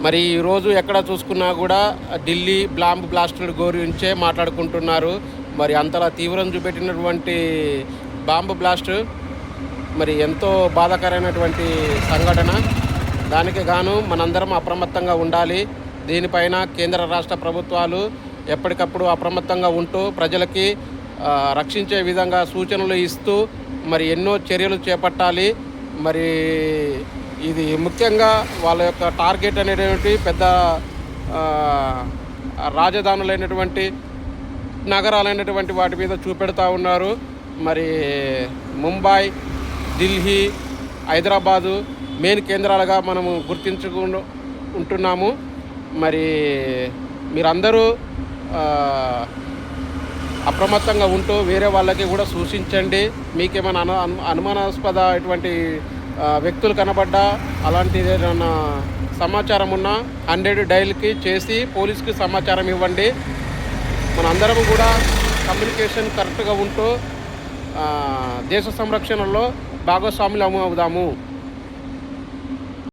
మరి ఈరోజు ఎక్కడ చూసుకున్నా కూడా ఢిల్లీ బాంబ్ బ్లాస్టుల గురించే మాట్లాడుకుంటున్నారు. మరి అంతలా తీవ్రం చూపెట్టినటువంటి బాంబు బ్లాస్ట్ మరి ఎంతో బాధాకరమైనటువంటి సంఘటన. దానికి గాను మనందరం అప్రమత్తంగా ఉండాలి. దీనిపైన కేంద్ర రాష్ట్ర ప్రభుత్వాలు ఎప్పటికప్పుడు అప్రమత్తంగా ఉంటూ ప్రజలకి రక్షించే విధంగా సూచనలు ఇస్తూ మరి ఎన్నో చర్యలు చేపట్టాలి. మరి ఇది ముఖ్యంగా వాళ్ళ యొక్క టార్గెట్ అనేటువంటి పెద్ద రాజధానులైనటువంటి నగరాలైనటువంటి వాటి మీద చూపెడతా ఉన్నారు. మరి ముంబై, ఢిల్లీ, హైదరాబాదు మెయిన్ కేంద్రాలుగా మనము ఉంటున్నాము. మరి మీరందరూ అప్రమత్తంగా ఉంటూ వేరే వాళ్ళకి కూడా సూచించండి. మీకేమైనా అనుమానాస్పద ఇటువంటి వ్యక్తులు కనబడ్డా అలాంటి ఏదైనా సమాచారం ఉన్నా 100 డైల్కి చేసి పోలీస్కి సమాచారం ఇవ్వండి. మనందరం కూడా కమ్యూనికేషన్ కరెక్ట్గా ఉంటూ దేశ సంరక్షణలో భాగస్వాములు అవుదాము.